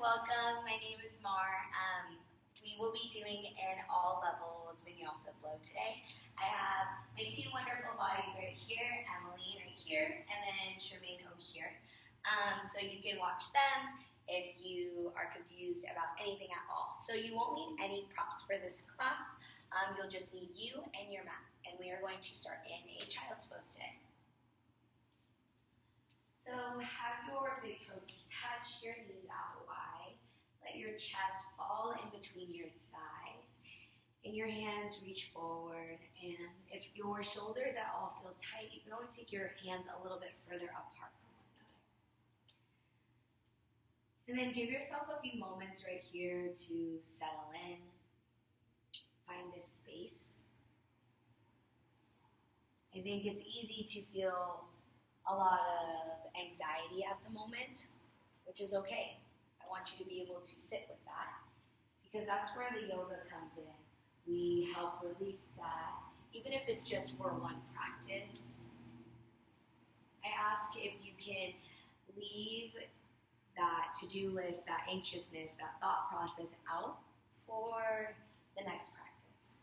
welcome. My name is Mar. We will be doing an all levels Vinyasa flow today. I have my two wonderful bodies right here, Emily right here, and then Charmaine over here. So you can watch them if you are confused about anything at all. So you won't need any props for this class. You'll just need you and your mat. And we are going to start in a child's pose today. So have your big toes touch, your knees out wide. Let your chest fall in between your thighs. And your hands reach forward. And if your shoulders at all feel tight, you can always take your hands a little bit further apart from one another. And then give yourself a few moments right here to settle in. Find this space. I think it's easy to feel a lot of anxiety at the moment, which is okay. I want you to be able to sit with that because that's where the yoga comes in. We help release that, even if it's just for one practice. I ask if you can leave that to-do list, that anxiousness, that thought process out for the next practice.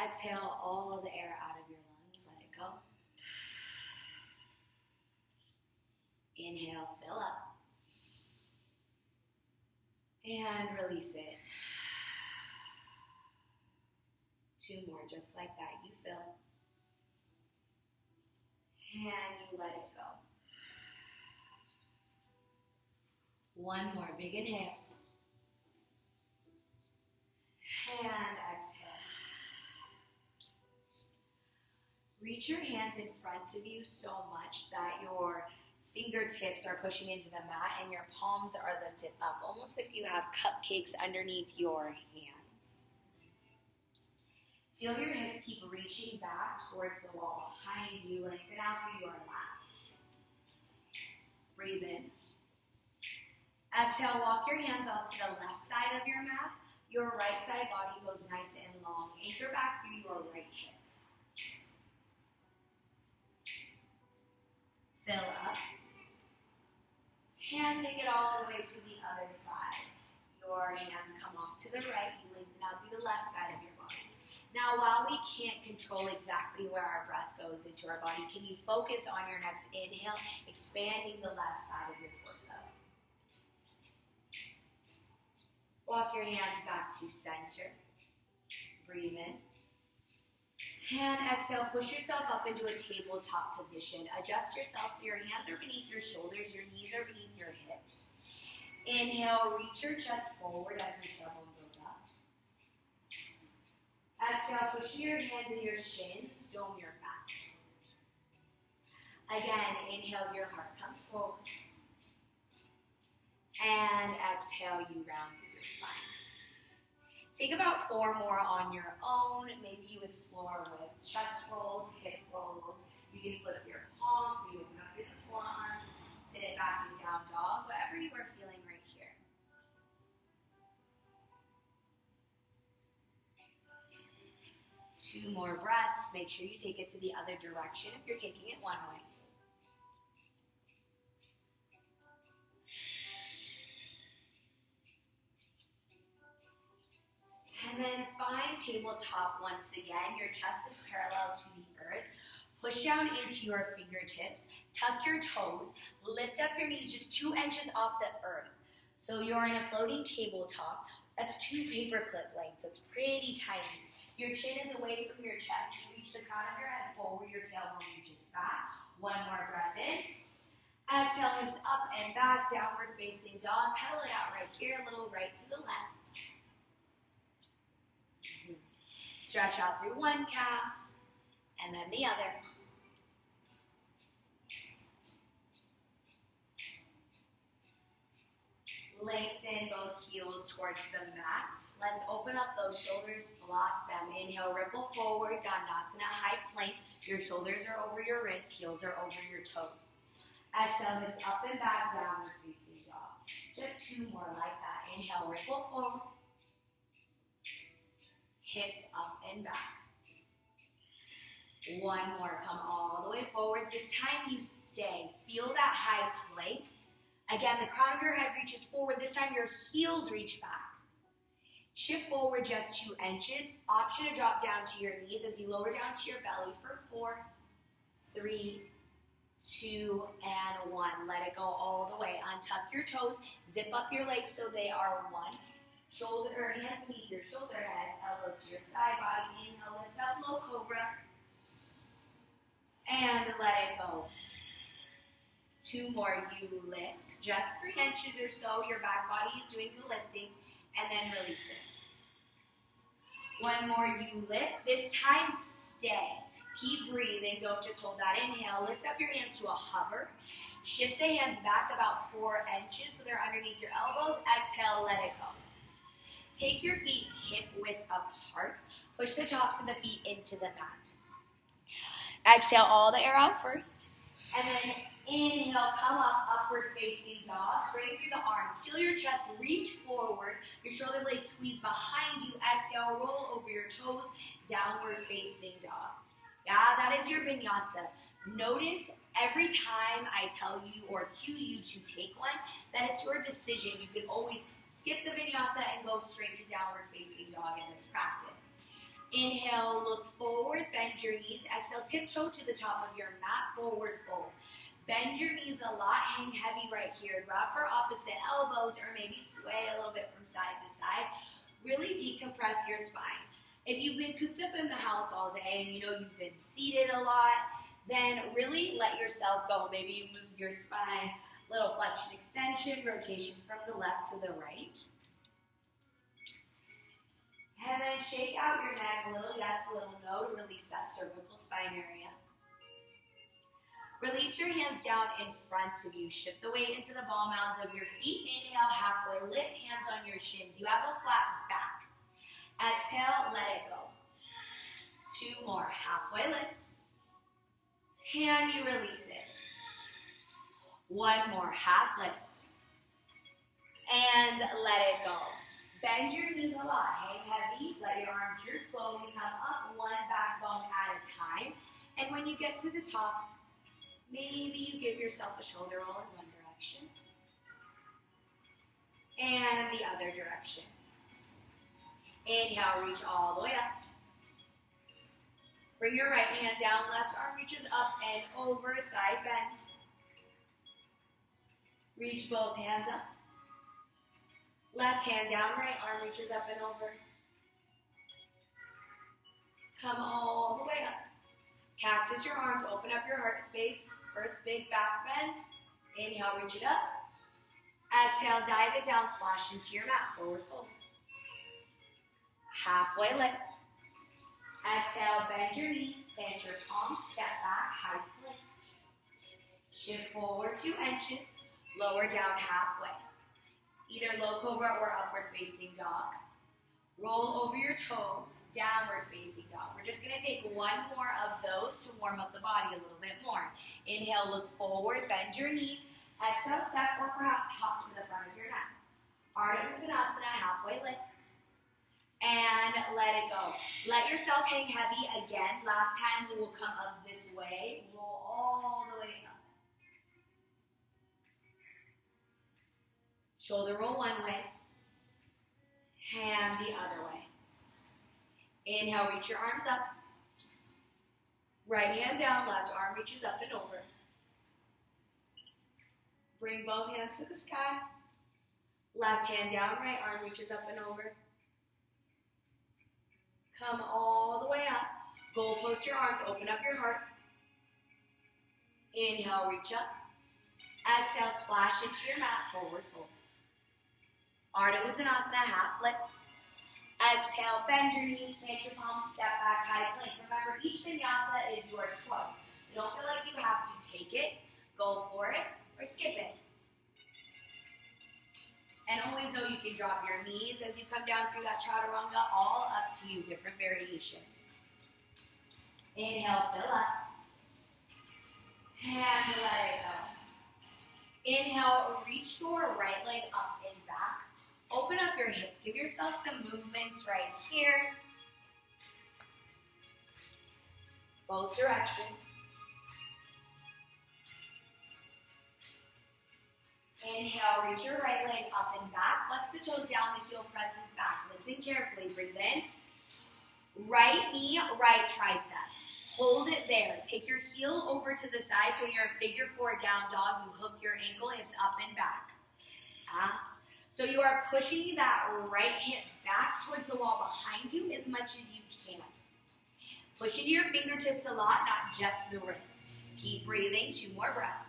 Exhale all the air out of your lungs, let it go. Inhale, fill up. And release it. Two more, just like that. You fill. And you let it go. One more, big inhale. And exhale. Reach your hands in front of you so much that your fingertips are pushing into the mat and your palms are lifted up, almost if you have cupcakes underneath your hands. Feel your hips keep reaching back towards the wall behind you. Lengthen out through your lats. Breathe in. Exhale, walk your hands off to the left side of your mat. Your right side body goes nice and long. Anchor back through your right hip. Fill up. And take it all the way to the other side. Your hands come off to the right. You lengthen out through the left side of your body. Now, while we can't control exactly where our breath goes into our body, can you focus on your next inhale, expanding the left side of your torso? Walk your hands back to center. Breathe in. And exhale, push yourself up into a tabletop position. Adjust yourself so your hands are beneath your shoulders, your knees are beneath your hips. Inhale, reach your chest forward as your tailbone goes up. Exhale, push your hands and your shins, dome your back. Again, inhale, your heart comes forward. And exhale, you round through your spine. Take about 4 more on your own. Maybe you explore with chest rolls, hip rolls. You can flip your palms, you open up your forearms, sit it back in down dog, whatever you are feeling right here. Two more breaths. Make sure you take it to the other direction if you're taking it one way. And then find tabletop once again. Your chest is parallel to the earth. Push down into your fingertips. Tuck your toes. Lift up your knees just 2 inches off the earth. So you're in a floating tabletop. That's 2 paperclip lengths. That's pretty tiny. Your chin is away from your chest. You reach the crown of your head forward. Your tailbone reaches back. One more breath in. Exhale, hips up and back. Downward facing dog. Pedal it out right here. A little right to the left. Stretch out through one calf, and then the other. Lengthen both heels towards the mat. Let's open up those shoulders, floss them. Inhale, ripple forward, Dandasana, high plank. Your shoulders are over your wrists, heels are over your toes. Exhale, hips up and back, downward facing dog. Just 2 more like that. Inhale, ripple forward. Hips up and back. One more, come all the way forward. This time you stay. Feel that high plank. Again, the crown of your head reaches forward. This time your heels reach back. Shift forward just 2 inches. Option to drop down to your knees as you lower down to your belly for 4, 3, 2, and 1. Let it go all the way. Untuck your toes. Zip up your legs so they are 1. Shoulder or hands beneath your shoulder heads, elbows to your side body. Inhale, lift up, low cobra. And let it go. 2 more. You lift just 3 inches or so. Your back body is doing the lifting. And then release it. 1 more. You lift. This time, stay. Keep breathing. Don't just hold that. Inhale. Lift up your hands to a hover. Shift the hands back about 4 inches so they're underneath your elbows. Exhale. Let it go. Take your feet hip width apart. Push the tops of the feet into the mat. Exhale all the air out first. And then inhale, come up, upward facing dog. Straighten through the arms. Feel your chest reach forward. Your shoulder blades squeeze behind you. Exhale, roll over your toes. Downward facing dog. Yeah, that is your vinyasa. Notice every time I tell you or cue you to take one, that it's your decision. You can always skip the vinyasa and go straight to downward facing dog in this practice. Inhale, look forward, bend your knees. Exhale, tiptoe to the top of your mat, forward fold. Bend your knees a lot, hang heavy right here. Grab for opposite elbows or maybe sway a little bit from side to side. Really decompress your spine. If you've been cooped up in the house all day and you know you've been seated a lot, then really let yourself go. Maybe you move your spine, little flexion extension, rotation from the left to the right. And then shake out your neck a little yes, a little no to release that cervical spine area. Release your hands down in front of you. Shift the weight into the ball mounds of your feet. Inhale, halfway lift, hands on your shins. You have a flat back. Exhale, let it go. 2 more, halfway lift. And you release it. 1 more, half lift. And let it go. Bend your knees a lot, hang heavy, let your arms droop, slowly come up, 1 backbone at a time. And when you get to the top, maybe you give yourself a shoulder roll in one direction and the other direction. Inhale, reach all the way up. Bring your right hand down, left arm reaches up and over, side bend. Reach both hands up. Left hand down, right arm reaches up and over. Come all the way up. Cactus your arms, open up your heart space. First big back bend. Inhale, reach it up. Exhale, dive it down, splash into your mat, forward fold. Halfway lift. Exhale, bend your knees, bend your palms, step back, high plank. Shift forward 2 inches, lower down halfway. Either low cobra or upward facing dog. Roll over your toes, downward facing dog. We're just gonna take 1 more of those to warm up the body a little bit more. Inhale, look forward, bend your knees. Exhale, step or perhaps hop to the front of your neck. Ardha Uttanasana, halfway lift. And let it go. Let yourself hang heavy again. Last time we will come up this way. Roll all the way up. Shoulder roll one way. Hand the other way. Inhale, reach your arms up. Right hand down, left arm reaches up and over. Bring both hands to the sky. Left hand down, right arm reaches up and over. Come all the way up. Goal post your arms, open up your heart. Inhale, reach up. Exhale, splash into your mat, forward fold. Ardha Uttanasana, half lift. Exhale, bend your knees, plant your palms, step back, high plank. Remember, each vinyasa is your choice. So don't feel like you have to take it, go for it, or skip it. And always know you can drop your knees as you come down through that chaturanga, all up to you, different variations. Inhale, fill up. And let it go. Inhale, reach your right leg up and back. Open up your hip. Give yourself some movements right here. Both directions. Inhale, reach your right leg up and back. Flex the toes down, the heel presses back. Listen carefully, breathe in. Right knee, right tricep. Hold it there. Take your heel over to the side. So when you're in figure 4 down dog, you hook your ankle, hips up and back. So you are pushing that right hip back towards the wall behind you as much as you can. Push into your fingertips a lot, not just the wrist. Keep breathing, 2 more breaths.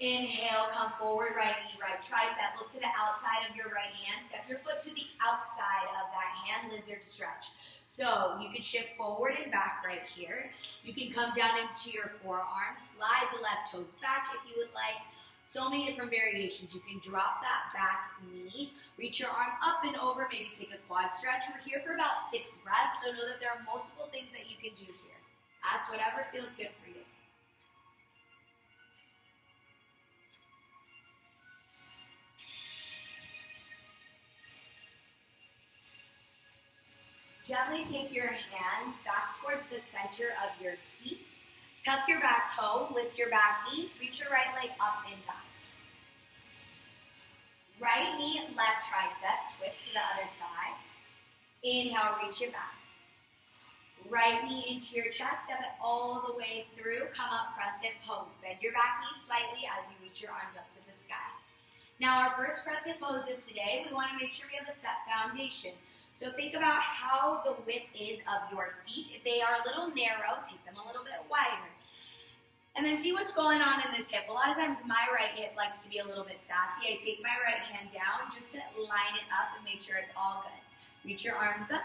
Inhale, come forward, right knee, right tricep. Look to the outside of your right hand. Step your foot to the outside of that hand, lizard stretch. So you can shift forward and back right here. You can come down into your forearms, slide the left toes back if you would like. So many different variations. You can drop that back knee, reach your arm up and over, maybe take a quad stretch. We're here for about 6 breaths, so know that there are multiple things that you can do here. That's whatever feels good for you. Gently take your hands back towards the center of your feet. Tuck your back toe, lift your back knee, reach your right leg up and back. Right knee, left tricep, twist to the other side. Inhale, reach it back. Right knee into your chest, step it all the way through. Come up, crescent pose. Bend your back knee slightly as you reach your arms up to the sky. Now our first crescent pose of today, we want to make sure we have a set foundation. So think about how the width is of your feet. If they are a little narrow, take them a little bit wider. And then see what's going on in this hip. A lot of times my right hip likes to be a little bit sassy. I take my right hand down just to line it up and make sure it's all good. Reach your arms up.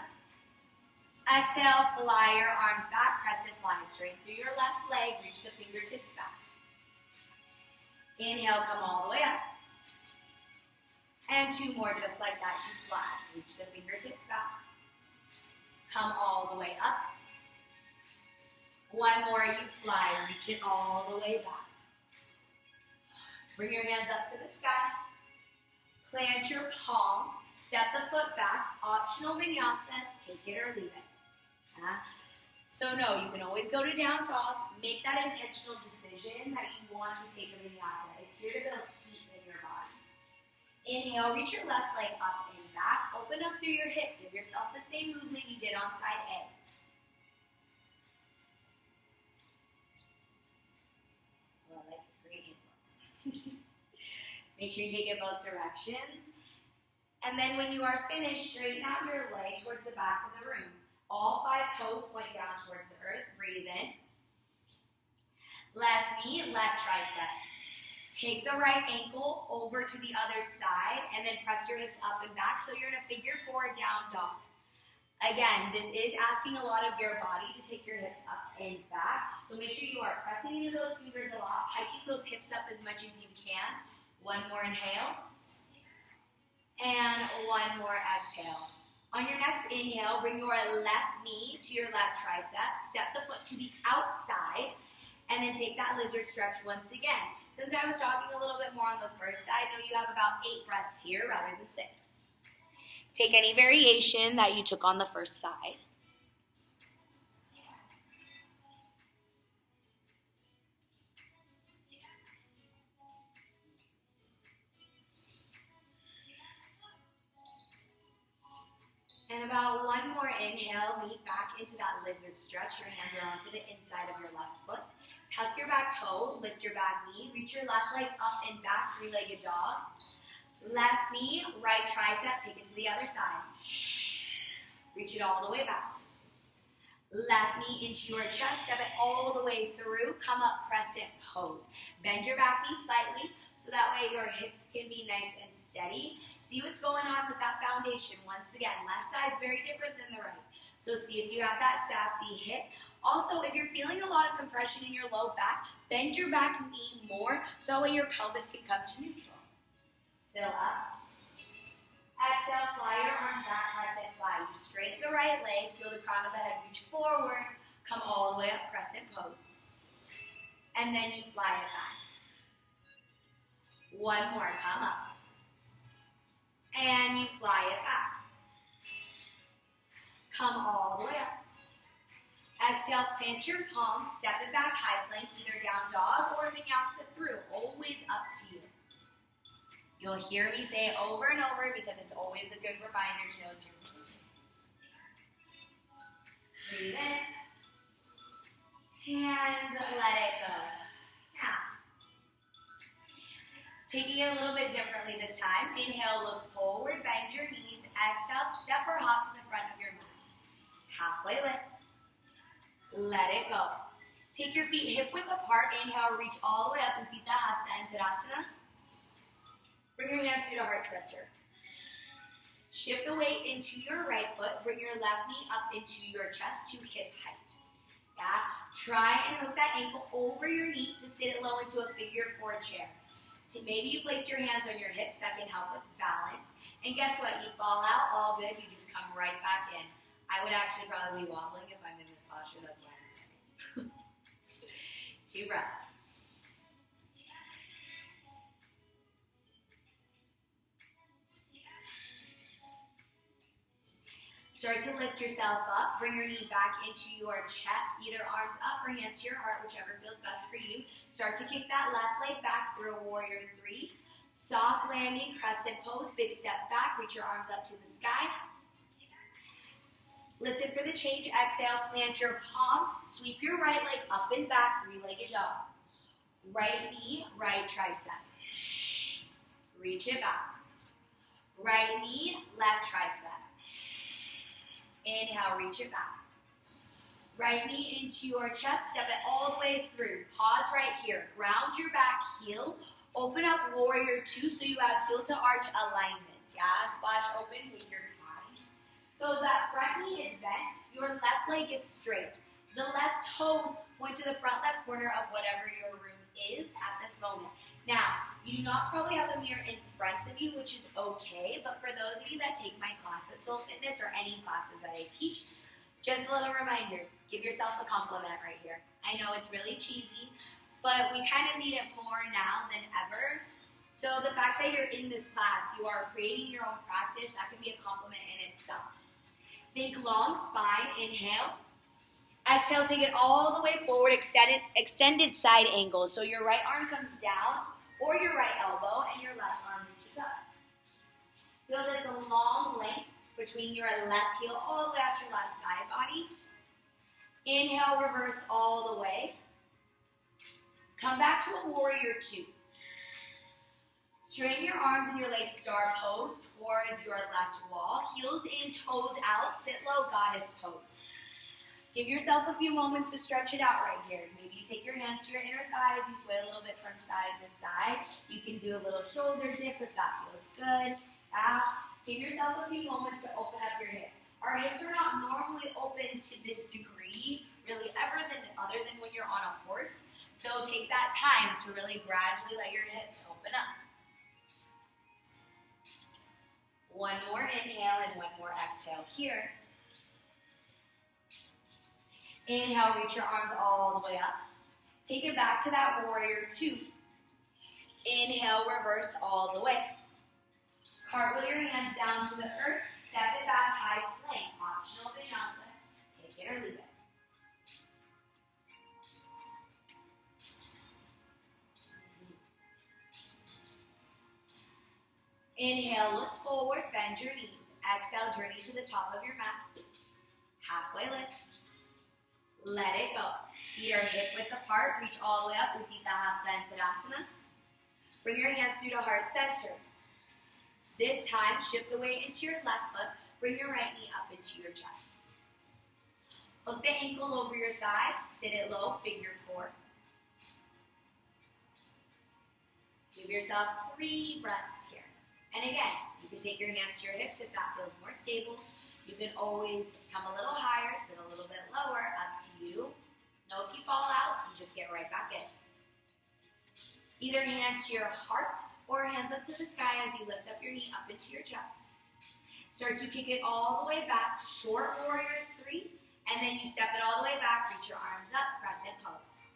Exhale, fly your arms back, crescent fly straight through your left leg, reach the fingertips back. Inhale, come all the way up. And 2 more just like that, you fly. Reach the fingertips back. Come all the way up. 1 more, you fly. Reach it all the way back. Bring your hands up to the sky. Plant your palms. Step the foot back. Optional vinyasa. Take it or leave it. So no, you can always go to down dog. Make that intentional decision that you want to take a vinyasa. It's here to build heat in your body. Inhale, reach your left leg up and back. Open up through your hip. Give yourself the same movement you did on side A. Oh, I like it. Great hand. Make sure you take it both directions. And then when you are finished, straighten out your leg towards the back of the room. All 5 toes point down towards the earth. Breathe in. Left knee, left tricep. Take the right ankle over to the other side and then press your hips up and back so you're in a figure 4 down dog. Again, this is asking a lot of your body to take your hips up and back. So make sure you are pressing into those fingers a lot, hiking those hips up as much as you can. 1 more inhale. And 1 more exhale. On your next inhale, bring your left knee to your left tricep. Step the foot to the outside. And then take that lizard stretch once again. Since I was talking a little bit more on the first side, I know you have about 8 breaths here rather than 6. Take any variation that you took on the first side. And about 1 more inhale, meet back into that lizard stretch. Your hands are onto the inside of your left foot. Tuck your back toe, lift your back knee, reach your left leg up and back, 3-legged dog. Left knee, right tricep, take it to the other side. Reach it all the way back. Left knee into your chest, step it all the way through. Come up, crescent pose. Bend your back knee slightly so that way your hips can be nice and steady. See what's going on with that foundation. Once again, left side's very different than the right. So see if you have that sassy hip. Also, if you're feeling a lot of compression in your low back, bend your back knee more so that way your pelvis can come to neutral. Fill up. Exhale, fly your arms back, crescent fly. You straighten the right leg, feel the crown of the head reach forward, come all the way up, crescent pose. And then you fly it back. 1 more, come up. And you fly it back. Come all the way up. Exhale, plant your palms, step it back, high plank, either down dog or vinyasa through, always up to you. You'll hear me say it over and over because it's always a good reminder to know it's your decision. Breathe in, and let it go. Now, taking it a little bit differently this time. Inhale, look forward, bend your knees. Exhale, step or hop to the front of your mat. Halfway lift. Let it go. Take your feet hip width apart. Inhale, reach all the way up. Utthita Hasta and Tadasana. Bring your hands to your heart center. Shift the weight into your right foot. Bring your left knee up into your chest to hip height. Yeah? Try and hook that ankle over your knee to sit it low into a figure four chair. Maybe you place your hands on your hips. That can help with balance. And guess what? You fall out, all good. You just come right back in. I would actually probably be wobbling if I'm in this posture. That's why I'm standing. 2 breaths. Start to lift yourself up. Bring your knee back into your chest. Either arms up or hands to your heart, whichever feels best for you. Start to kick that left leg back through a warrior 3. Soft landing, crescent pose. Big step back. Reach your arms up to the sky. Listen for the change. Exhale, plant your palms. Sweep your right leg up and back. 3-legged dog. Right knee, right tricep. Reach it back. Right knee, left tricep. Inhale, reach it back. Right knee into your chest, step it all the way through. Pause right here. Ground your back heel. Open up warrior 2 so you have heel to arch alignment. Yeah, splash open, take your time. So that front knee is bent. Your left leg is straight. The left toes point to the front left corner of whatever your room is at this moment. Now, you do not probably have a mirror in front of you, which is okay, but for those of you that take my class at Soul Fitness or any classes that I teach, just a little reminder, give yourself a compliment right here. I know it's really cheesy, but we kind of need it more now than ever. So the fact that you're in this class, you are creating your own practice, that can be a compliment in itself. Think long spine, inhale. Exhale, take it all the way forward, extended side angle. So your right arm comes down, or your right elbow, and your left arm reaches up. Feel this long length between your left heel all the way out your left side body. Inhale, reverse all the way. Come back to a warrior 2. Straighten your arms and your legs, star pose towards your left wall. Heels in, toes out, sit low, goddess pose. Give yourself a few moments to stretch it out right here. Maybe you take your hands to your inner thighs, you sway a little bit from side to side. You can do a little shoulder dip if that feels good. Give yourself a few moments to open up your hips. Our hips are not normally open to this degree, really other than when you're on a horse. So take that time to really gradually let your hips open up. One more inhale and one more exhale here. Inhale, reach your arms all the way up. Take it back to that warrior 2. Inhale, reverse all the way. Cartwheel your hands down to the earth. Step it back, high plank. Optional vinyasa. Take it or leave it. Inhale, look forward, bend your knees. Exhale, journey to the top of your mat. Halfway lift. Let it go. Feet are hip width apart. Reach all the way up. Utthita Hasta and Tadasana. Bring your hands through to heart center. This time, shift the weight into your left foot. Bring your right knee up into your chest. Hook the ankle over your thigh. Sit it low, figure 4. Give yourself 3 breaths here. And again, you can take your hands to your hips if that feels more stable. You can always come a little higher, sit a little bit lower, up to you. Know if you fall out, you just get right back in. Either hands to your heart or hands up to the sky as you lift up your knee up into your chest. Start to kick it all the way back, short warrior 3, and then you step it all the way back, reach your arms up, crescent pose.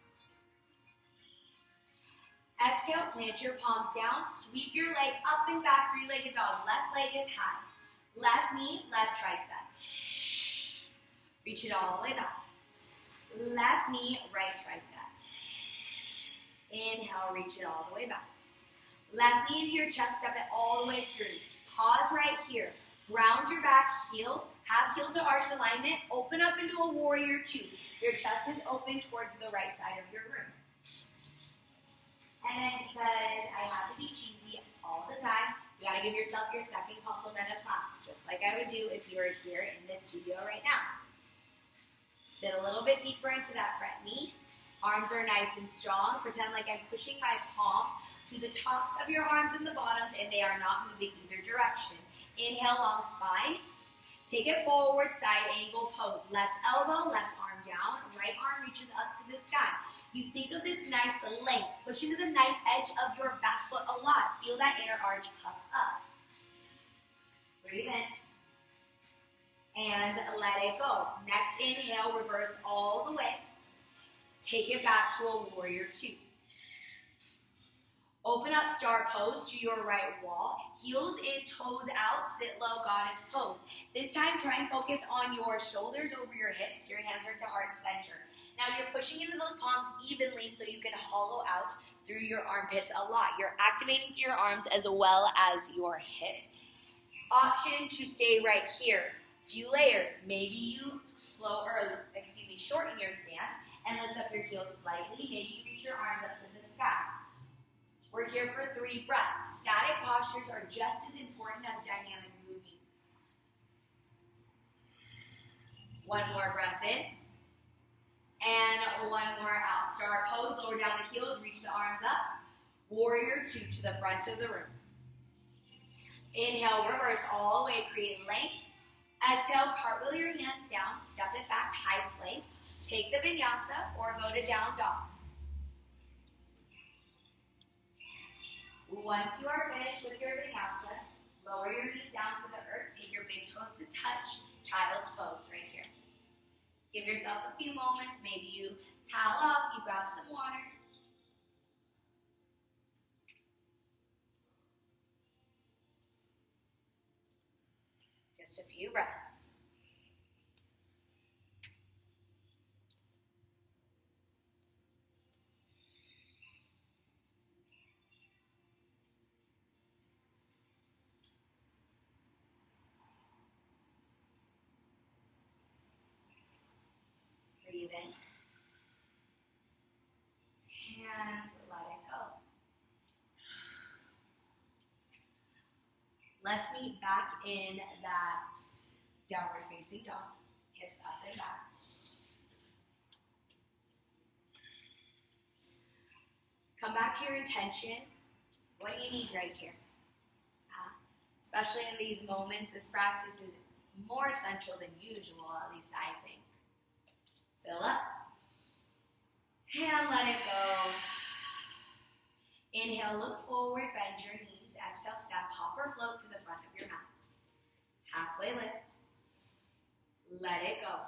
Exhale, plant your palms down, sweep your leg up and back, 3-legged dog. Left leg is high. Left knee, left tricep. Reach it all the way back. Left knee, right tricep. Inhale, reach it all the way back. Left knee into your chest, step it all the way through. Pause right here. Ground your back, heel. Have heel to arch alignment. Open up into a warrior two. Your chest is open towards the right side of your room. And then because I have to be cheesy all the time, you gotta give yourself your second compliment of claps, just like I would do if you were here in this studio right now. Sit a little bit deeper into that front knee. Arms are nice and strong. Pretend like I'm pushing my palms to the tops of your arms and the bottoms, and they are not moving either direction. Inhale, long spine. Take it forward, side angle pose. Left elbow, left arm down. Right arm reaches up to the sky. You think of this nice length. Push into the knife edge of your back foot a lot. Feel that inner arch puff up. Breathe in. And let it go. Next inhale, reverse all the way. Take it back to a warrior two. Open up star pose to your right wall. Heels in, toes out, sit low, goddess pose. This time, try and focus on your shoulders over your hips. Your hands are to heart center. Now you're pushing into those palms evenly so you can hollow out through your armpits a lot. You're activating through your arms as well as your hips. Option to stay right here. Few layers. Maybe you shorten your stance and lift up your heels slightly. Maybe you reach your arms up to the sky. We're here for 3 breaths. Static postures are just as important as dynamic moving. 1 more breath in. And 1 more out. Star pose, lower down the heels, reach the arms up. Warrior two to the front of the room. Inhale, reverse all the way, create length. Exhale, cartwheel your hands down, step it back, high plank. Take the vinyasa or go to down dog. Once you are finished with your vinyasa, lower your knees down to the earth. Take your big toes to touch, child's pose right here. Give yourself a few moments. Maybe you towel off, you grab some water. Just a few breaths. Breathe in. And let it go. Let's meet back in that downward facing dog. Hips up and back. Come back to your intention. What do you need right here? Especially in these moments, this practice is more essential than usual, at least I think. Fill up. And let it go. Inhale, look forward, bend your knees. Exhale, step, hop or float to the front of your mat. Halfway lift. Let it go.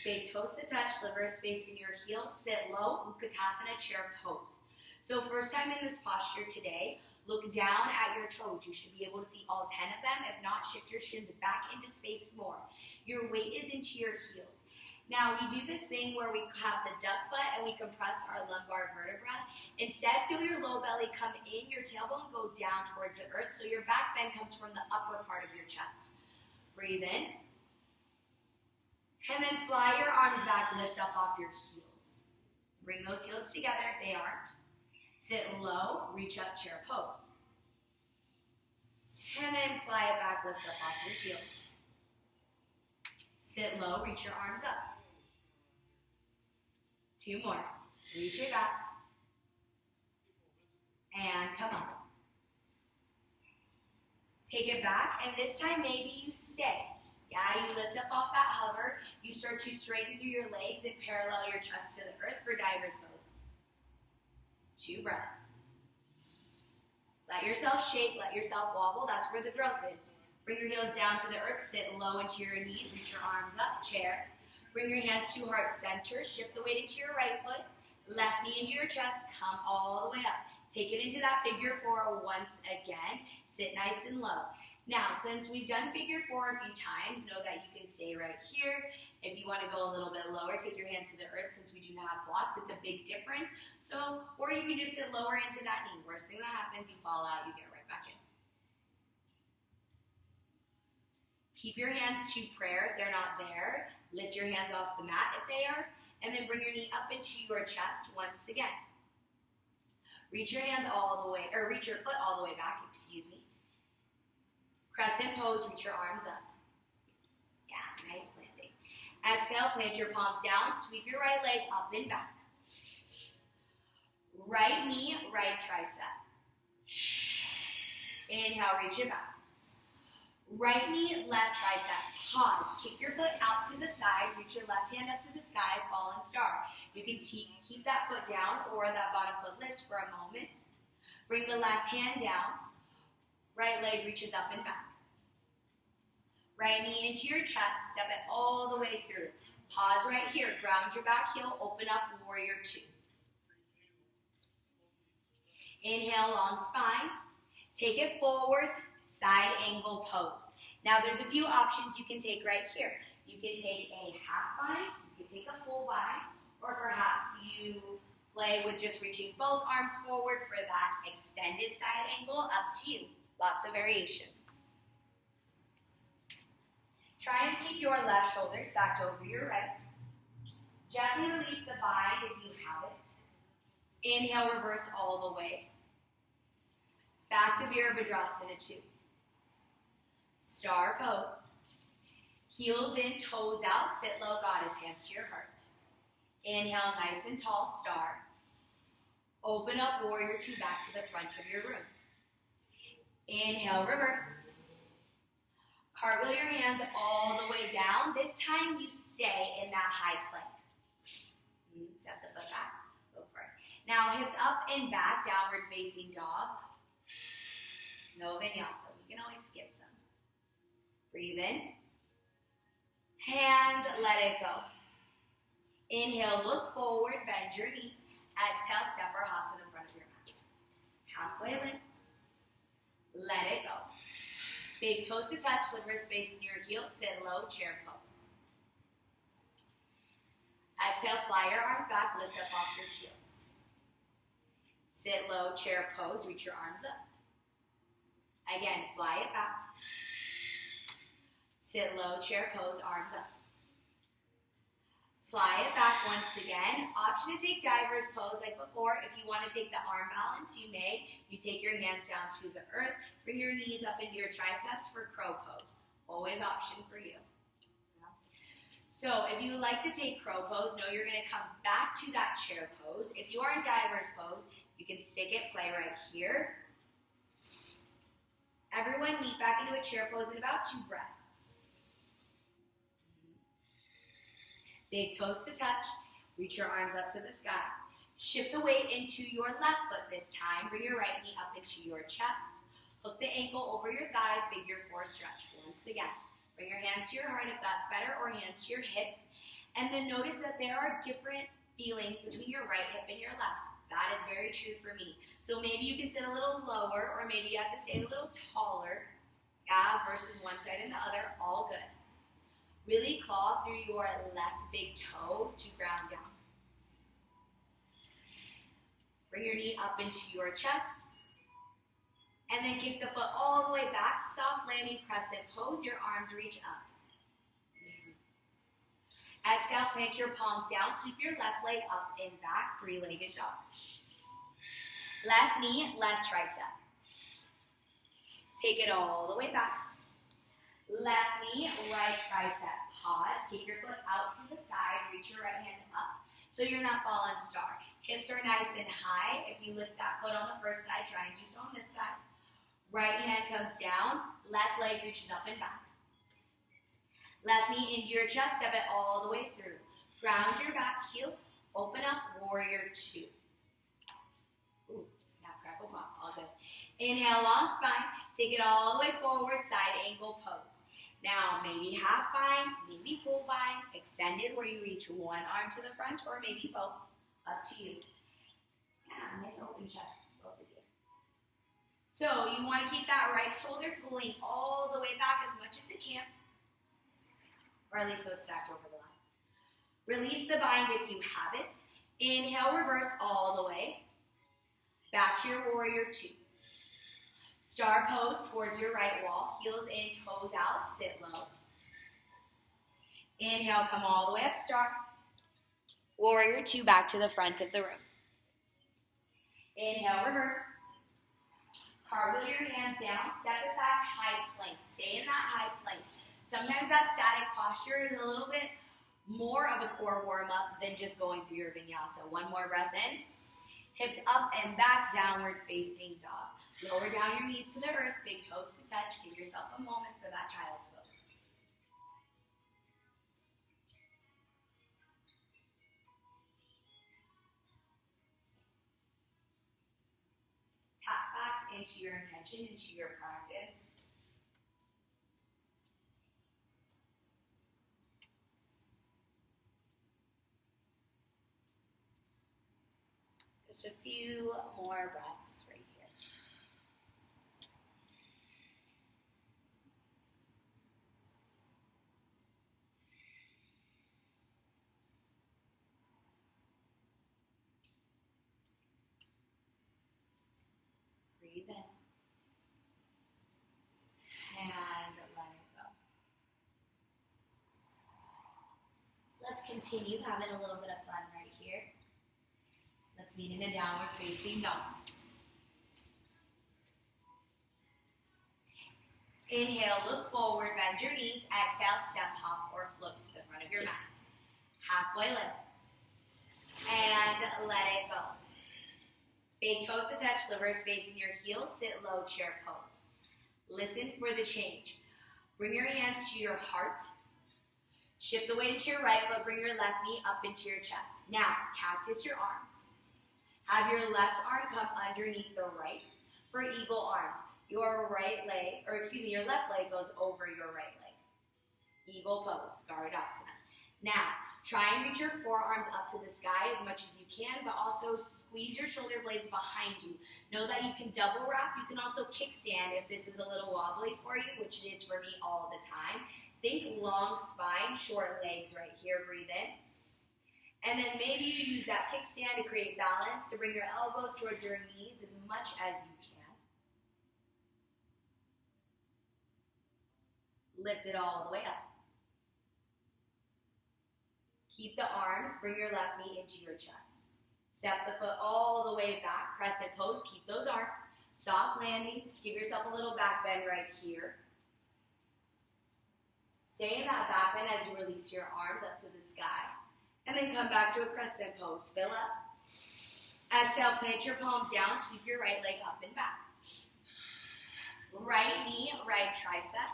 Big toes to touch, livers facing your heels. Sit low, Utkatasana chair pose. So first time in this posture today, look down at your toes. You should be able to see all 10 of them. If not, shift your shins back into space more. Your weight is into your heels. Now, we do this thing where we have the duck butt and we compress our lumbar vertebra. Instead, feel your low belly come in, your tailbone go down towards the earth, so your back bend comes from the upper part of your chest. Breathe in. And then fly your arms back, lift up off your heels. Bring those heels together if they aren't. Sit low, reach up, chair pose. And then fly it back, lift up off your heels. Sit low, reach your arms up. 2 more. Reach it back. And come up. Take it back, and this time maybe you stay. Yeah, you lift up off that hover. You start to straighten through your legs and parallel your chest to the earth for diver's pose. 2 breaths. Let yourself shake, let yourself wobble. That's where the growth is. Bring your heels down to the earth, sit low into your knees, reach your arms up, chair. Bring your hands to heart center, shift the weight into your right foot, left knee into your chest, come all the way up. Take it into that figure 4 once again, sit nice and low. Now, since we've done figure 4 a few times, know that you can stay right here. If you want to go a little bit lower, take your hands to the earth. Since we do not have blocks, it's a big difference. So, or you can just sit lower into that knee. Worst thing that happens, you fall out, you get right back in. Keep your hands to prayer if they're not there. Lift your hands off the mat if they are. And then bring your knee up into your chest once again. Reach your hands all the way, or reach your foot all the way back, excuse me. Crescent pose, reach your arms up. Yeah, nice landing. Exhale, plant your palms down, sweep your right leg up and back. Right knee, right tricep. Inhale, reach it back. Right knee, left tricep. Pause. Kick your foot out to the side. Reach your left hand up to the sky. Fallen star. You can keep that foot down or that bottom foot lifts for a moment. Bring the left hand down. Right leg reaches up and back. Right knee into your chest. Step it all the way through. Pause right here. Ground your back heel. Open up, warrior two. Inhale, long spine. Take it forward. Side angle pose. Now there's a few options you can take right here. You can take a half bind, you can take a full bind, or perhaps you play with just reaching both arms forward for that extended side angle. Up to you. Lots of variations. Try and keep your left shoulder stacked over your right. Gently release the bind if you have it. Inhale, reverse all the way. Back to Virabhadrasana 2. Star pose. Heels in, toes out, sit low, goddess, hands to your heart. Inhale, nice and tall, star. Open up, warrior two, back to the front of your room. Inhale, reverse. Cartwheel your hands all the way down. This time you stay in that high plank. Step the foot back, go for it. Now hips up and back, downward facing dog. No vinyasa, we can always skip some. Breathe in, and let it go. Inhale, look forward, bend your knees. Exhale, step or hop to the front of your mat. Halfway lift, let it go. Big toes to touch, liver space in your heels, sit low, chair pose. Exhale, fly your arms back, lift up off your heels. Sit low, chair pose, reach your arms up. Again, fly it back. Sit low, chair pose, arms up. Fly it back once again. Option to take diver's pose like before. If you want to take the arm balance, you may. You take your hands down to the earth. Bring your knees up into your triceps for crow pose. Always option for you. So if you would like to take crow pose, know you're going to come back to that chair pose. If you are in diver's pose, you can stick it, play right here. Everyone meet back into a chair pose in about 2 breaths. Big toes to touch. Reach your arms up to the sky. Shift the weight into your left foot this time. Bring your right knee up into your chest. Hook the ankle over your thigh, figure 4 stretch. Once again, bring your hands to your heart if that's better, or hands to your hips. And then notice that there are different feelings between your right hip and your left. That is very true for me. So maybe you can sit a little lower, or maybe you have to stay a little taller, versus one side and the other. All good. Really claw through your left big toe to ground down. Bring your knee up into your chest. And then kick the foot all the way back. Soft landing crescent pose. Your arms reach up. Exhale, plant your palms down. Sweep your left leg up and back. 3-legged dog. Left knee, left tricep. Take it all the way back. Left knee, right tricep. Pause. Kick your foot out to the side. Reach your right hand up so you're not falling star. Hips are nice and high. If you lift that foot on the first side, try and do so on this side. Right hand comes down. Left leg reaches up and back. Left knee into your chest. Step it all the way through. Ground your back heel. Open up, warrior two. Ooh, snap, crackle, pop. All good. Inhale, long spine. Take it all the way forward, side angle pose. Now, maybe half bind, maybe full bind, extended where you reach one arm to the front, or maybe both. Up to you. Yeah, nice open chest, both of you. So you want to keep that right shoulder pulling all the way back as much as it can, or at least so it's stacked over the left. Release the bind if you have it. Inhale, reverse all the way. Back to your warrior two. Star pose towards your right wall. Heels in, toes out, sit low. Inhale, come all the way up, star. Warrior two, back to the front of the room. Inhale, reverse. Cartwheel your hands down, step it back, high plank. Stay in that high plank. Sometimes that static posture is a little bit more of a core warm-up than just going through your vinyasa. One more breath in. Hips up and back, downward facing dog. Lower down your knees to the earth, big toes to touch. Give yourself a moment for that child's pose. Tap back into your intention, into your practice. Just a few more breaths right here. Breathe in. And let it go. Let's continue having a little bit of fun right here. Let's meet in a downward facing dog. Inhale, look forward, bend your knees. Exhale, step, hop, or float to the front of your mat. Halfway lift. And let it go. Big toes to touch, livers facing your heels. Sit low, chair pose. Listen for the change. Bring your hands to your heart. Shift the weight to your right foot. Bring your left knee up into your chest. Now, cactus your arms. Have your left arm come underneath the right for eagle arms. Your your left leg goes over your right leg. Eagle pose, Garudasana. Now, try and reach your forearms up to the sky as much as you can, but also squeeze your shoulder blades behind you. Know that you can double wrap. You can also kickstand if this is a little wobbly for you, which it is for me all the time. Think long spine, short legs right here. Breathe in. And then maybe you use that kickstand to create balance, to bring your elbows towards your knees as much as you can. Lift it all the way up. Keep the arms, bring your left knee into your chest. Step the foot all the way back, crescent pose, keep those arms. Soft landing, give yourself a little back bend right here. Stay in that back bend as you release your arms up to the sky. And then come back to a crescent pose. Fill up. Exhale, plant your palms down. Sweep your right leg up and back. Right knee, right tricep.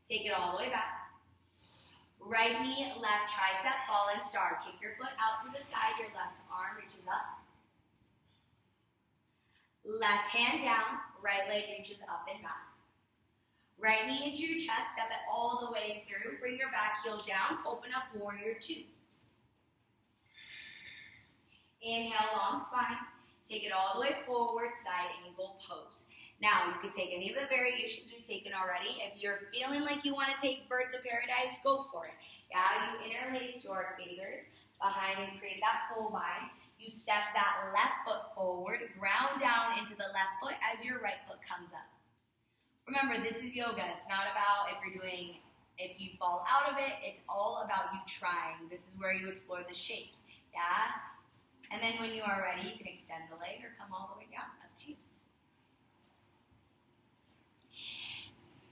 Take it all the way back. Right knee, left tricep, fallen star. Kick your foot out to the side. Your left arm reaches up. Left hand down. Right leg reaches up and back. Right knee into your chest, step it all the way through. Bring your back heel down, open up warrior two. Inhale, long spine. Take it all the way forward, side angle pose. Now, you can take any of the variations we've taken already. If you're feeling like you want to take birds of paradise, go for it. Yeah, you interlace your fingers behind and create that full bind. You step that left foot forward, ground down into the left foot as your right foot comes up. Remember, this is yoga. It's not about if you fall out of it. It's all about you trying. This is where you explore the shapes. Yeah? And then when you are ready, you can extend the leg or come all the way down. Up to you.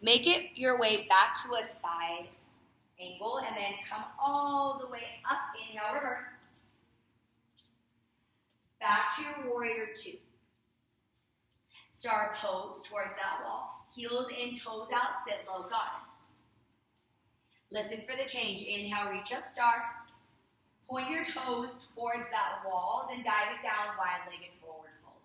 Make it your way back to a side angle and then come all the way up. Inhale, reverse. Back to your warrior two. Star pose towards that wall. Heels in, toes out, sit low, goddess. Listen for the change. Inhale, reach up, star. Point your toes towards that wall, then dive it down, wide-legged forward fold.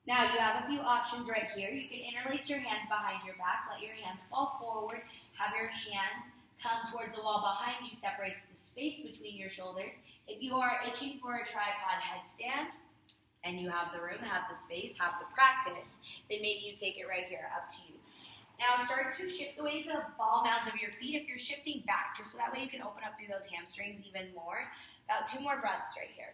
Now you have a few options right here. You can interlace your hands behind your back, let your hands fall forward, have your hands come towards the wall behind you, separates the space between your shoulders. If you are itching for a tripod headstand, and you have the room, have the space, have the practice, then maybe you take it right here, up to you. Now start to shift the weight to the ball mounds of your feet if you're shifting back, just so that way you can open up through those hamstrings even more. About 2 more breaths right here.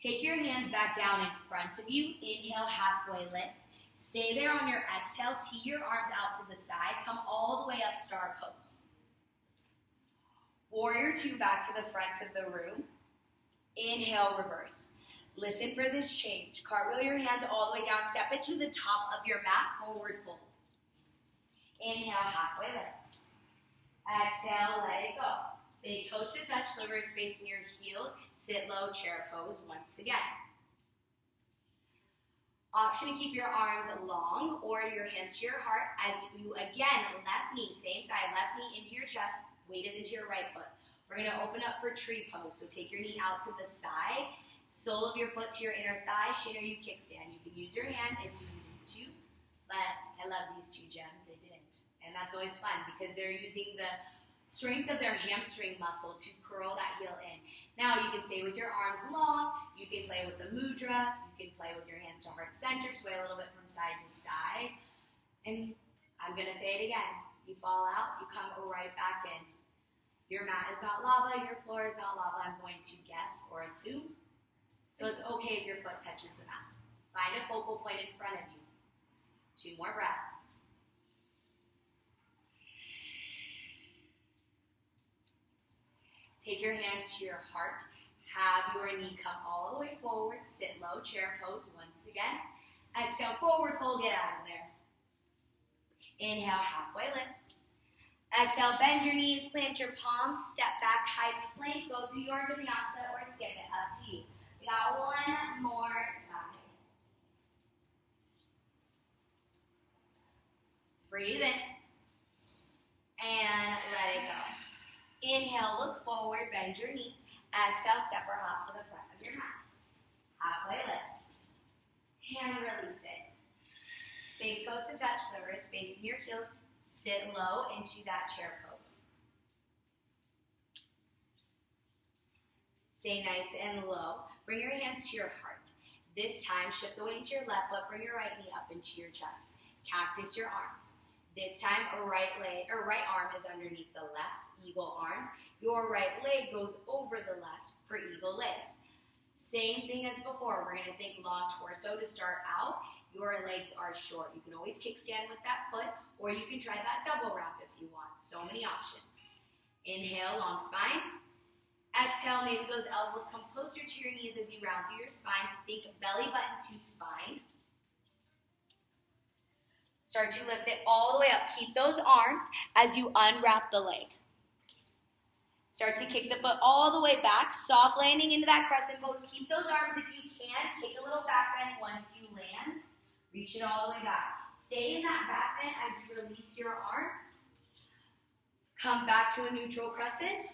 Take your hands back down in front of you. Inhale, halfway lift. Stay there on your exhale. Tee your arms out to the side. Come all the way up, star pose. Warrior 2 back to the front of the room. Inhale, reverse. Listen for this change. Cartwheel your hands all the way down. Step it to the top of your mat. Forward fold. Inhale, halfway lift. Exhale, let it go. Big toes to touch, liver space in your heels. Sit low, chair pose once again. Option to keep your arms long or your hands to your heart as you, again, left knee, same side, left knee into your chest, weight is into your right foot. We're going to open up for tree pose, so take your knee out to the side, sole of your foot to your inner thigh, shin or you kickstand. You can use your hand if you need to, but I love these 2 gems, they didn't. And that's always fun because they're using the strength of their hamstring muscle to curl that heel in. Now you can stay with your arms long, you can play with the mudra, you can play with your hands to heart center, sway a little bit from side to side. And I'm going to say it again, you fall out, you come right back in. Your mat is not lava, your floor is not lava, I'm going to guess or assume. So it's okay if your foot touches the mat. Find a focal point in front of you. 2 more breaths. Take your hands to your heart. Have your knee come all the way forward. Sit low, chair pose once again. Exhale, forward fold, get out of there. Inhale, halfway lift. Exhale, bend your knees, plant your palms, step back, high plank, go through your Vinyasa or skip it, up to you. We got 1 more side. Breathe in. And let it go. Inhale, look forward, bend your knees. Exhale, step or hop to the front of your mat. Halfway lift. Hand release it. Big toes to touch, the wrist facing your heels. Sit low into that chair pose. Stay nice and low. Bring your hands to your heart. This time, shift the weight into your left foot. Bring your right knee up into your chest. Cactus your arms. This time, a right arm is underneath the left, eagle arms. Your right leg goes over the left for eagle legs. Same thing as before. We're going to think long torso to start out. Your legs are short. You can always kickstand with that foot, or you can try that double wrap if you want. So many options. Inhale, long spine. Exhale, maybe those elbows come closer to your knees as you round through your spine. Think belly button to spine. Start to lift it all the way up. Keep those arms as you unwrap the leg. Start to kick the foot all the way back. Soft landing into that crescent pose. Keep those arms if you can. Take a little back bend once you land. Reach it all the way back. Stay in that back bend as you release your arms. Come back to a neutral crescent.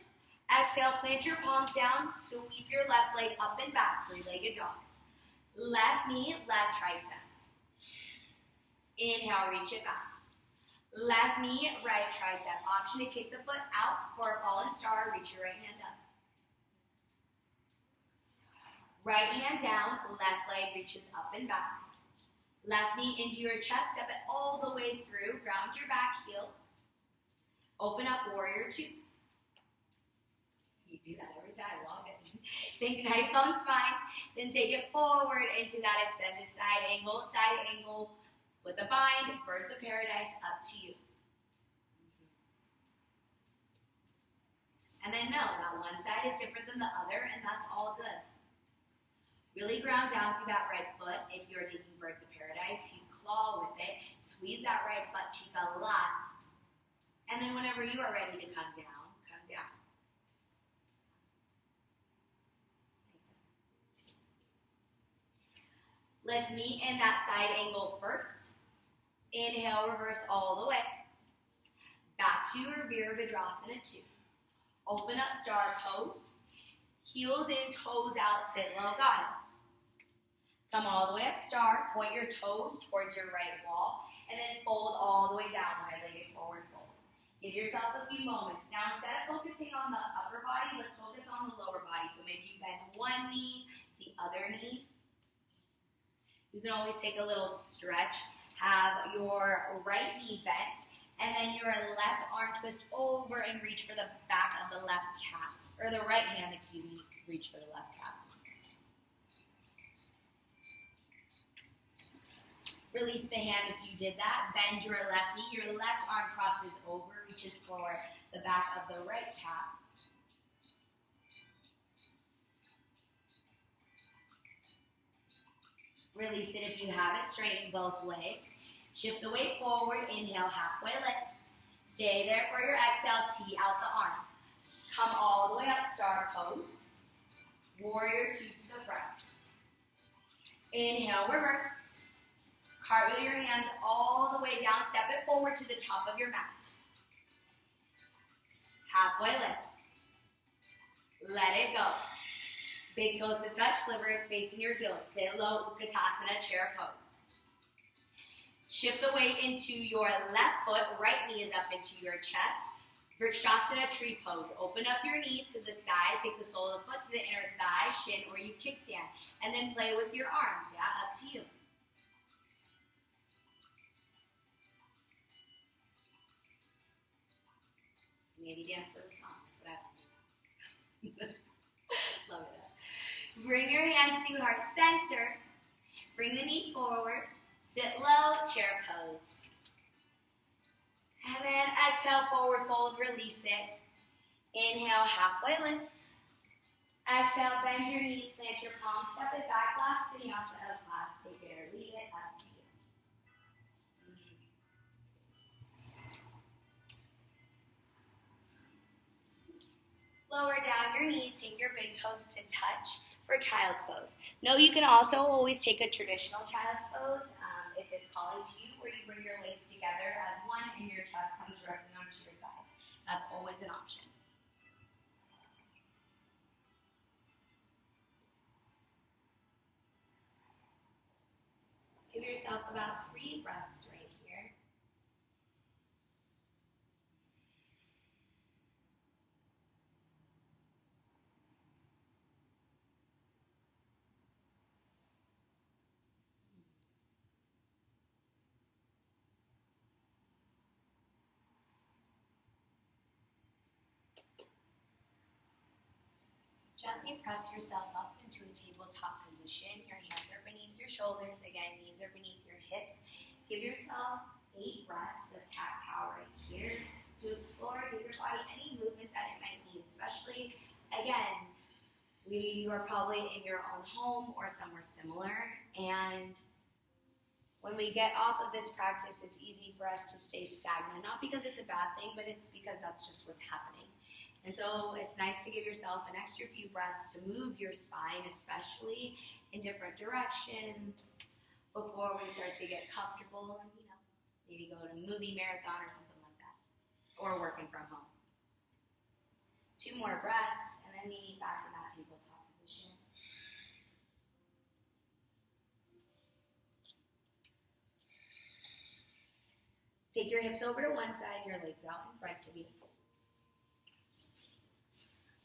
Exhale, plant your palms down. Sweep your left leg up and back. 3-legged dog. Left knee, left tricep. Inhale, reach it back. Left knee, right tricep. Option to kick the foot out for a fallen star. Reach your right hand up. Right hand down, left leg reaches up and back. Left knee into your chest, step it all the way through. Ground your back heel. Open up, warrior 2. You do that every time, love it. Think nice long spine. Then take it forward into that extended side angle with a bind, birds of paradise, up to you. And then know that one side is different than the other, and that's all good. Really ground down through that right foot. If you're taking birds of paradise, you claw with it, squeeze that right butt cheek a lot, and then whenever you are ready to come down, come down. Let's meet in that side angle first. Inhale, reverse all the way. Back to your Virabhadrasana 2. Open up, star pose. Heels in, toes out, sit low, goddess. Come all the way up, star. Point your toes towards your right wall, and then fold all the way down, wide-legged forward fold. Give yourself a few moments. Now, instead of focusing on the upper body, let's focus on the lower body. So maybe you bend one knee, the other knee. You can always take a little stretch. Have your right knee bent, and then your left arm twist over and reach for the back of the left calf. Or the right hand, excuse me, reach for the left calf. Release the hand if you did that. Bend your left knee. Your left arm crosses over, reaches for the back of the right calf. Release it if you haven't. Straighten both legs. Shift the weight forward. Inhale, halfway lift. Stay there for your exhale. Tee out the arms. Come all the way up, star pose. Warrior two to the front. Inhale, reverse. Cartwheel your hands all the way down. Step it forward to the top of your mat. Halfway lift. Let it go. Big toes to touch, sliver is facing your heels. Sit low, Utkatasana, chair pose. Shift the weight into your left foot. Right knee is up into your chest. Vrikshasana, tree pose. Open up your knee to the side. Take the sole of the foot to the inner thigh, shin, or you kickstand. And then play with your arms. Yeah, up to you. Maybe dance to the song. That's what happened. Love it. Bring your hands to heart center. Bring the knee forward. Sit low, chair pose. And then exhale, forward fold, release it. Inhale, halfway lift. Exhale, bend your knees, plant your palms, step it back. Last vinyasa of class. Take it or leave it, up to you. Lower down your knees, take your big toes to touch for child's pose. No, you can also always take a traditional child's pose if it's calling to you, where you bring your legs together as one and your chest comes directly onto your thighs. That's always an option. Give yourself about 3 breaths right here. Gently press yourself up into a tabletop position. Your hands are beneath your shoulders. Again, knees are beneath your hips. Give yourself 8 breaths of cat-cow right here to explore, give your body any movement that it might need, especially, again, you are probably in your own home or somewhere similar, and when we get off of this practice, it's easy for us to stay stagnant, not because it's a bad thing, but it's because that's just what's happening. And so it's nice to give yourself an extra few breaths to move your spine, especially in different directions, before we start to get comfortable and, maybe go to a movie marathon or something like that, or working from home. 2 more breaths, and then we meet back in that tabletop position. Take your hips over to one side, your legs out in front of you.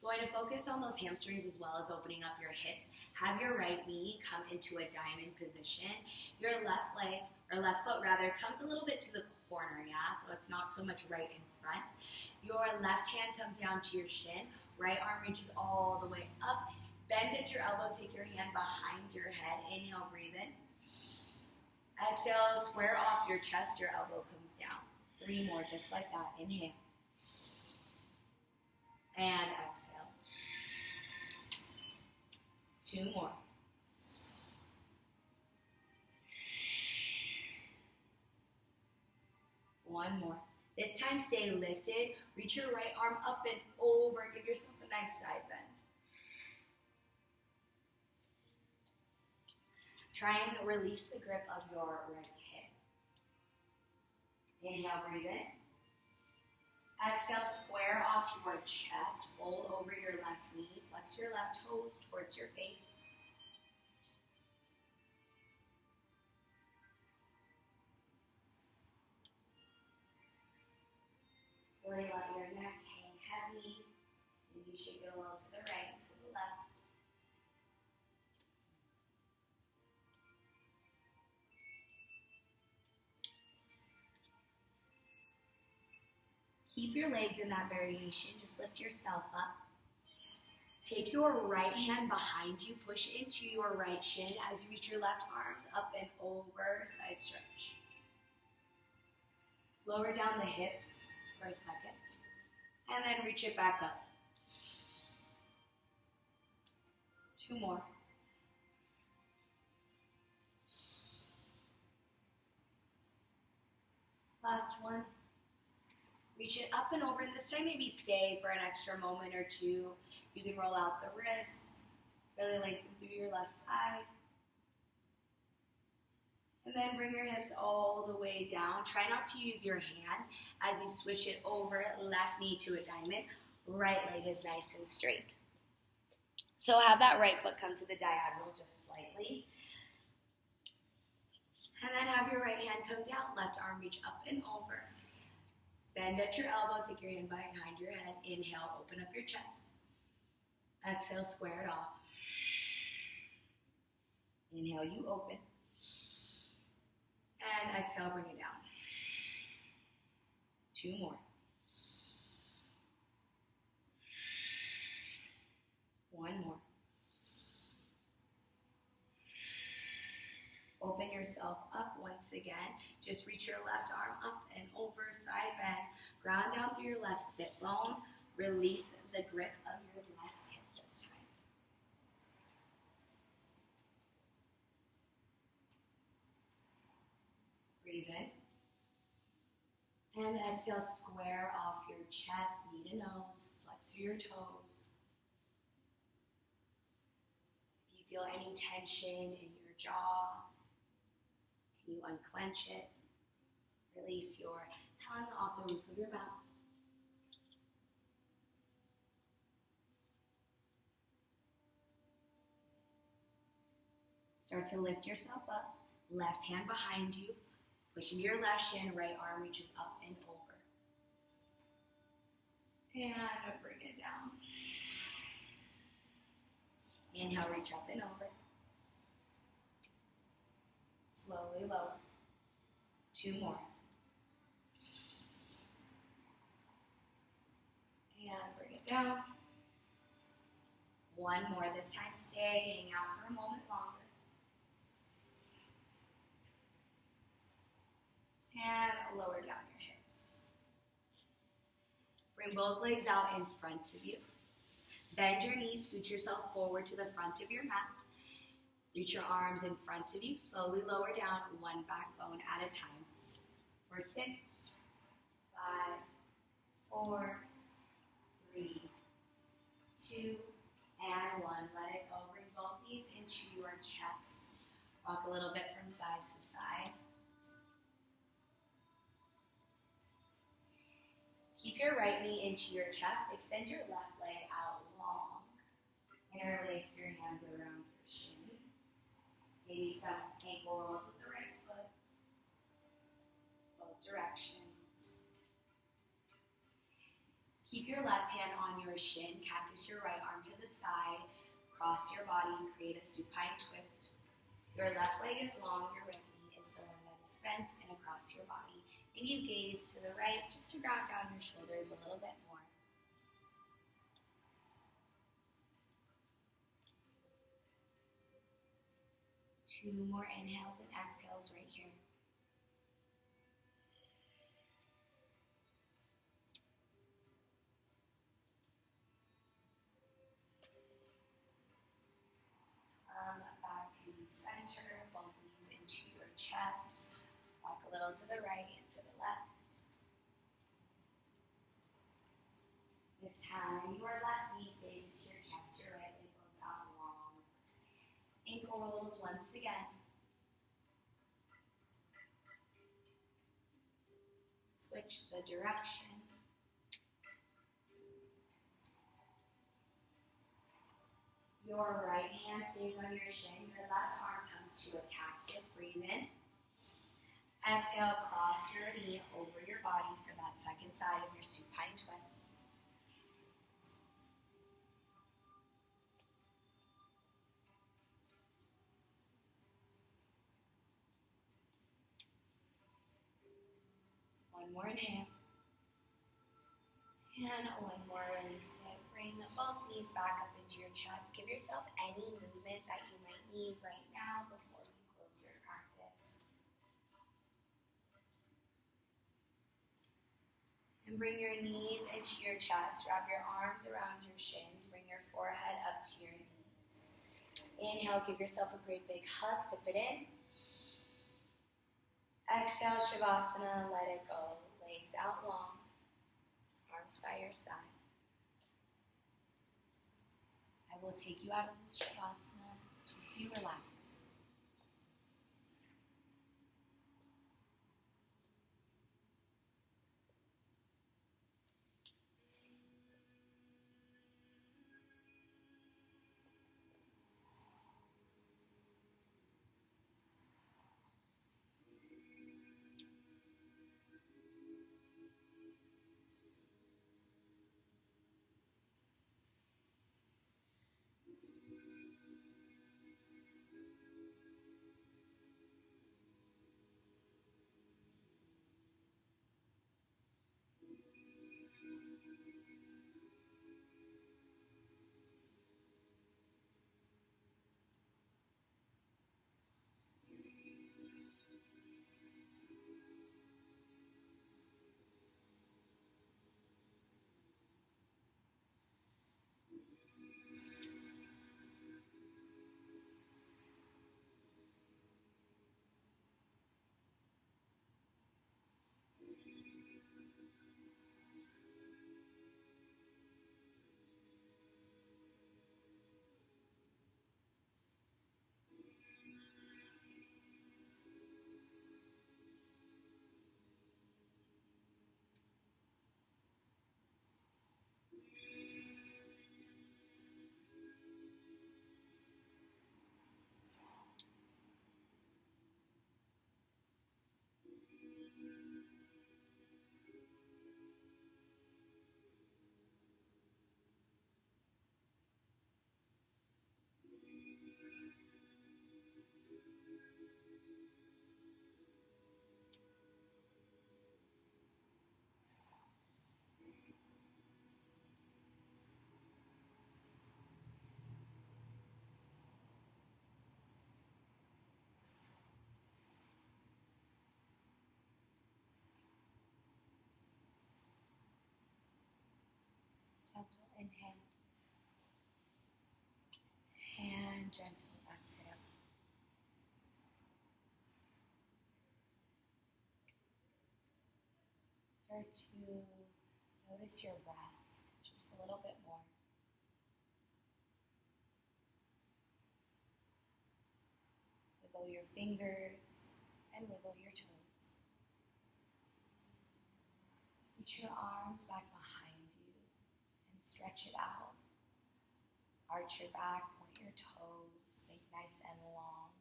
Going to focus on those hamstrings as well as opening up your hips. Have your right knee come into a diamond position. Your left leg, or left foot rather, comes a little bit to the corner, yeah? So it's not so much right in front. Your left hand comes down to your shin. Right arm reaches all the way up. Bend at your elbow, take your hand behind your head. Inhale, breathe in. Exhale, square off your chest, your elbow comes down. 3 more, just like that. Inhale. And exhale. 2 more. One more. This time stay lifted. Reach your right arm up and over. Give yourself a nice side bend. Try and release the grip of your right hip. Inhale, breathe in. Exhale, square off your chest. Fold over your left knee. Flex your left toes towards your face. Really let your neck hang heavy. Maybe shake it a little to the right, to the left. Keep your legs in that variation. Just lift yourself up. Take your right hand behind you. Push into your right shin as you reach your left arms up and over, side stretch. Lower down the hips for a second. And then reach it back up. 2 more. Last one. Reach it up and over, and this time maybe stay for an extra moment or two. You can roll out the wrist, really lengthen through your left side. And then bring your hips all the way down. Try not to use your hands as you switch it over, left knee to a diamond. Right leg is nice and straight. So have that right foot come to the diagonal just slightly. And then have your right hand come down, left arm reach up and over. Bend at your elbow, take your hand behind your head. Inhale, open up your chest. Exhale, square it off. Inhale, you open. And exhale, bring it down. 2 more. 1 more. Open yourself up once again. Just reach your left arm up and over, side bend. Ground down through your left sit bone. Release the grip of your left hip this time. Breathe in. And exhale, square off your chest, knee to nose. Flex through your toes. If you feel any tension in your jaw, can you unclench it? Release your tongue off the roof of your mouth. Start to lift yourself up. Left hand behind you. Push into your left shin. Right arm reaches up and over. And bring it down. Inhale, reach up and over. Slowly lower. 2 more. And bring it down. 1 more. This time stay, hang out for a moment longer. And lower down your hips. Bring both legs out in front of you. Bend your knees, scoot yourself forward to the front of your mat. Reach your arms in front of you. Slowly lower down 1 backbone at a time. For 6, 5, 4, 3, 2, and 1. Let it go. Bring both knees into your chest. Walk a little bit from side to side. Keep your right knee into your chest. Extend your left leg out long. Interlace your hands around your shin. Maybe some ankle rolls with the right foot. Both directions. Keep your left hand on your shin. Cactus your right arm to the side. Cross your body and create a supine twist. Your left leg is long. Your right knee is the one that is bent and across your body. And you gaze to the right just to ground down your shoulders a little bit more. 2 more inhales and exhales right here. Back to center, both knees into your chest. Walk a little to the right and to the left. This time, your left knee stays into your chest, your right leg goes out long. Ankle rolls once again. Switch the direction. Your right hand stays on your shin. Your left arm comes to a cactus. Breathe in. Exhale, cross your knee over your body for that second side of your supine twist. One more inhale. And one more, release it. Bring both knees back up into your chest. Give yourself any movement that you might need right now before you close your practice. And bring your knees into your chest. Wrap your arms around your shins. Bring your forehead up to your knees. Inhale, give yourself a great big hug. Sip it in. Exhale, Shavasana, let it go. Legs out long. Arms by your side. I will take you out of this Shavasana. Just you relax. Gentle inhale. And gentle exhale. Start to notice your breath just a little bit more. Wiggle your fingers and wiggle your toes. Reach your arms back behind you and stretch it out. Arch your back, point your toes, think nice and long,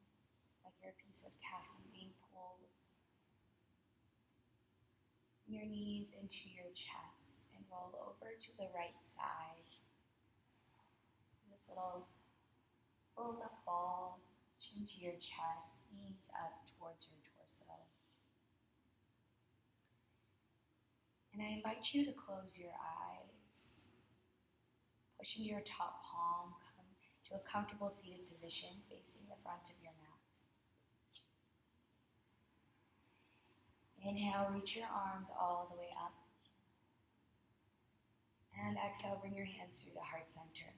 like you're a piece of taffy being pulled. Bring your knees into your chest and roll over to the right side. This little rolled up ball, chin to your chest, knees up towards your torso. And I invite you to close your eyes. Push into your top palm, come to a comfortable seated position facing the front of your mat. Inhale, reach your arms all the way up. And exhale, bring your hands through the heart center.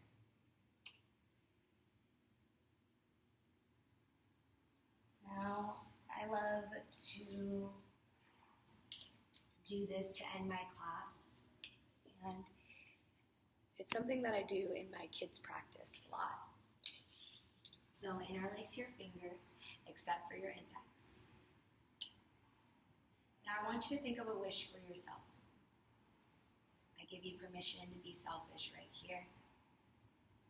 Now, I love to do this to end my class. And it's something that I do in my kids' practice a lot. So interlace your fingers except for your index. Now I want you to think of a wish for yourself. I give you permission to be selfish right here.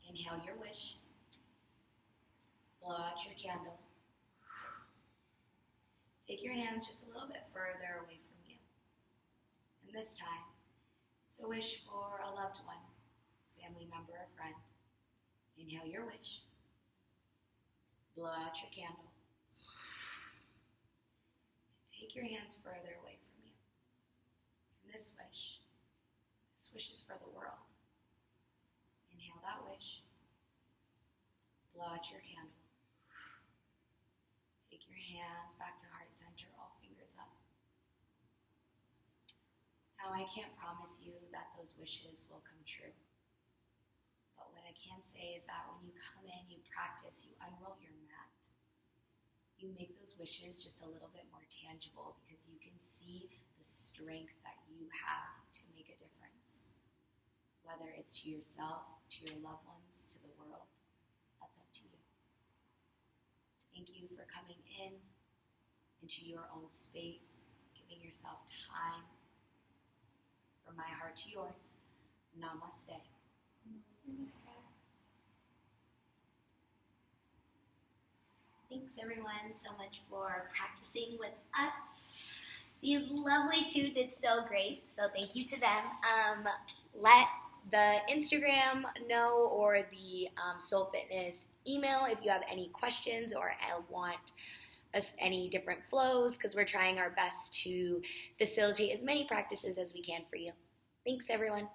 Inhale your wish. Blow out your candle. Take your hands just a little bit further away from you. And this time, it's a wish for a loved one, a family member, a friend. Inhale your wish. Blow out your candle. And take your hands further away from you. And this wish This wish is for the world. Inhale that wish. Blow out your candle. Take your hands back to heart center, all fingers up. Now I can't promise you that those wishes will come true. But what I can say is that when you come in, you practice, you unroll your mat, you make those wishes just a little bit more tangible because you can see the strength that you have to make a difference. Whether it's to yourself, to your loved ones, to the world, that's up to you. Thank you for coming in into your own space, giving yourself time. From my heart to yours, namaste. Thanks everyone so much for practicing with us. These lovely two did so great, so thank you to them. Let the Instagram know or the Soul Fitness email if you have any questions or want any different flows, because we're trying our best to facilitate as many practices as we can for you. Thanks everyone.